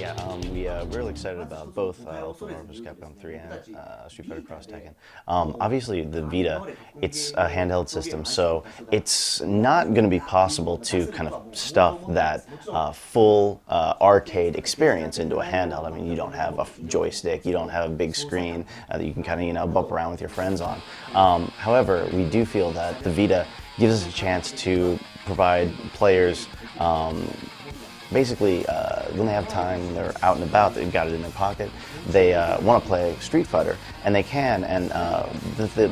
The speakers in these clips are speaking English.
Yeah, we're really excited about both Ultimate Marvel vs. Capcom 3 and Street Fighter X Tekken. Obviously, the Vita, it's a handheld system, so it's not going to be possible to kind of stuff that full arcade experience into a handheld. I mean, you don't have a joystick, you don't have a big screen that you can kind of bump around with your friends on. However, we do feel that the Vita gives us a chance to provide players basically, when they have time, when they're out and about, they've got it in their pocket, they want to play Street Fighter, and they can, and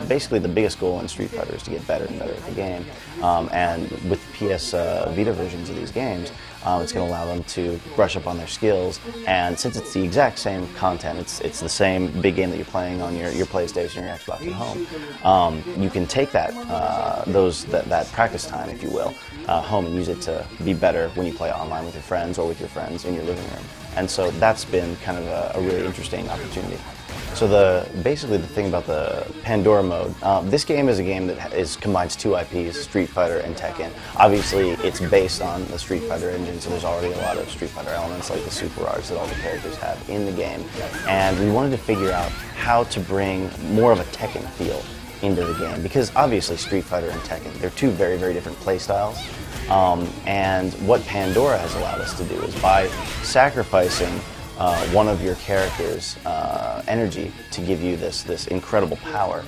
basically the biggest goal in Street Fighter is to get better and better at the game, and with PS Vita versions of these games, it's going to allow them to brush up on their skills, and since it's the exact same content, it's the same big game that you're playing on your PlayStation or your Xbox at home, you can take that practice time, if you will, home and use it to be better when you play online with your friends or with your friends in your living room. And so that's been kind of a really interesting opportunity. So basically the thing about the Pandora mode, this game is a game that combines two IPs, Street Fighter and Tekken. Obviously it's based on the Street Fighter engine, so there's already a lot of Street Fighter elements like the super arts that all the characters have in the game. And we wanted to figure out how to bring more of a Tekken feel into the game, because obviously Street Fighter and Tekken, they're two very, very different play styles. And what Pandora has allowed us to do is by sacrificing one of your character's energy to give you this incredible power,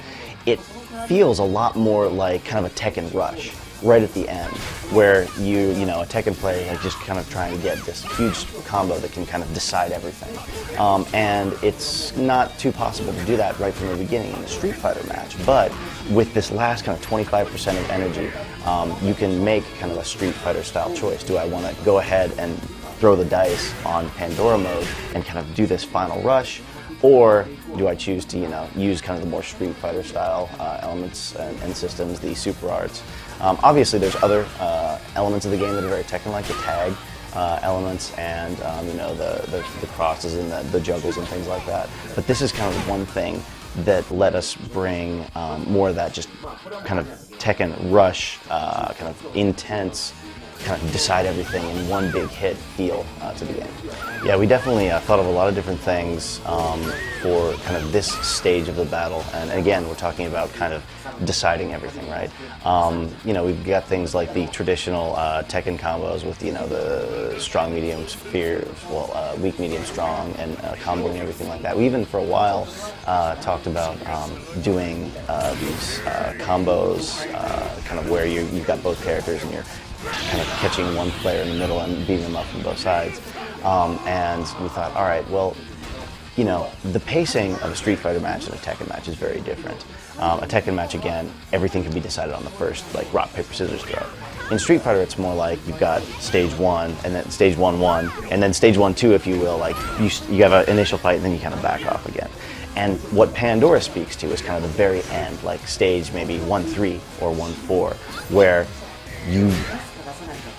it feels a lot more like kind of a Tekken rush right at the end, where a Tekken player like just kind of trying to get this huge combo that can kind of decide everything. And it's not too possible to do that right from the beginning in the Street Fighter match, but with this last kind of 25% of energy, you can make kind of a Street Fighter style choice. Do I want to go ahead and throw the dice on Pandora mode and kind of do this final rush, or do I choose to use kind of the more Street Fighter style elements and systems, the super arts? Obviously there's other elements of the game that are very Tekken-like, the tag elements and the crosses and the juggles and things like that. But this is kind of one thing that let us bring more of that just kind of Tekken rush, kind of intense, kind of decide everything in one big hit feel to the game. Yeah, we definitely thought of a lot of different things for kind of this stage of the battle, and again, we're talking about kind of deciding everything, right? We've got things like the traditional Tekken combos with the strong, medium, weak, medium, strong, and comboing everything like that. We even for a while talked about doing these combos, kind of where you've got both characters and you're kind of catching one player in the middle and beating them up from both sides. And we thought, all right, well, the pacing of a Street Fighter match and a Tekken match is very different. A Tekken match, again, everything can be decided on the first, like, rock, paper, scissors throw. In Street Fighter, it's more like you've got stage 1, and then stage 1-1, and then stage 1-2, if you will, like, you have an initial fight, and then you kind of back off again. And what Pandora speaks to is kind of the very end, like stage maybe 1-3 or 1-4, where you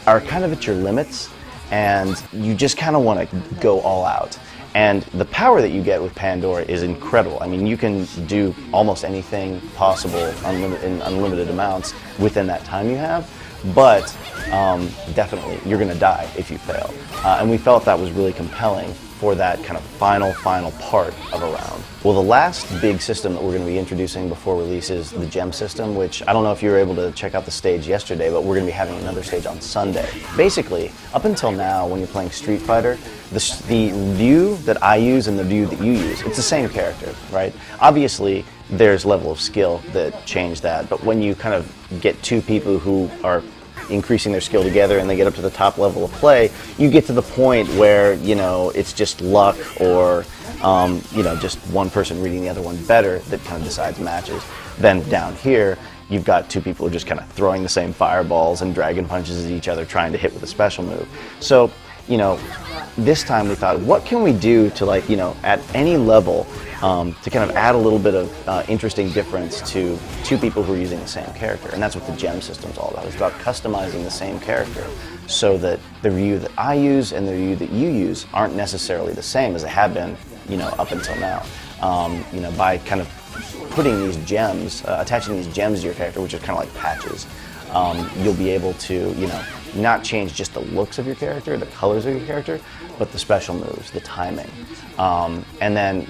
are kind of at your limits and you just kind of want to go all out. And the power that you get with Pandora is incredible. I mean, you can do almost anything possible in unlimited amounts within that time you have, but definitely you're going to die if you fail. And we felt that was really compelling for that kind of final part of a round. Well, the last big system that we're going to be introducing before release is the gem system, which I don't know if you were able to check out the stage yesterday, but we're going to be having another stage on Sunday. Basically, up until now, when you're playing Street Fighter, the view that I use and the view that you use, it's the same character, right? Obviously, there's level of skill that change that, but when you kind of get two people who are increasing their skill together and they get up to the top level of play, you get to the point where, it's just luck or, just one person reading the other one better that kind of decides matches. Then down here, you've got two people who are just kind of throwing the same fireballs and dragon punches at each other trying to hit with a special move. So, this time we thought, what can we do to, like, at any level, to kind of add a little bit of interesting difference to two people who are using the same character. And that's what the gem system's all about. It's about customizing the same character so that the view that I use and the view that you use aren't necessarily the same as they have been, up until now. By kind of putting these gems, attaching these gems to your character, which are kind of like patches, you'll be able to, not change just the looks of your character, the colors of your character, but the special moves, the timing. And then,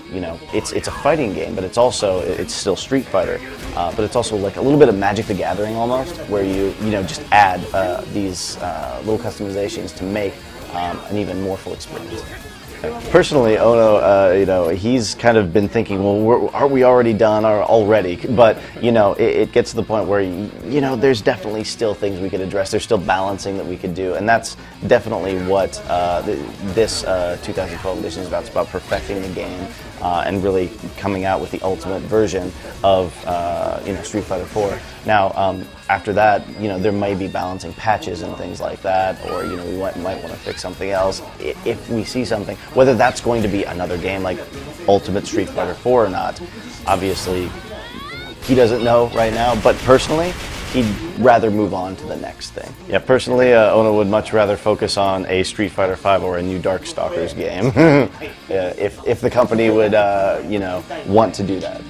it's a fighting game, but it's still Street Fighter, but it's also like a little bit of Magic the Gathering almost, where you just add these little customizations to make an even more full experience. Personally, Ono, he's kind of been thinking, well, aren't we already done already? But, it gets to the point where, there's definitely still things we could address. There's still balancing that we could do. And that's definitely what this 2012 edition is about. It's about perfecting the game and really coming out with the ultimate version of, Street Fighter 4. Now, after that, there may be balancing patches and things like that, or, we might want to fix something else. If we see something, whether that's going to be another game like Ultimate Street Fighter 4 or not, obviously, he doesn't know right now, but personally, he'd rather move on to the next thing. Yeah, personally, Ono would much rather focus on a Street Fighter 5 or a new Darkstalkers game, if the company would, want to do that.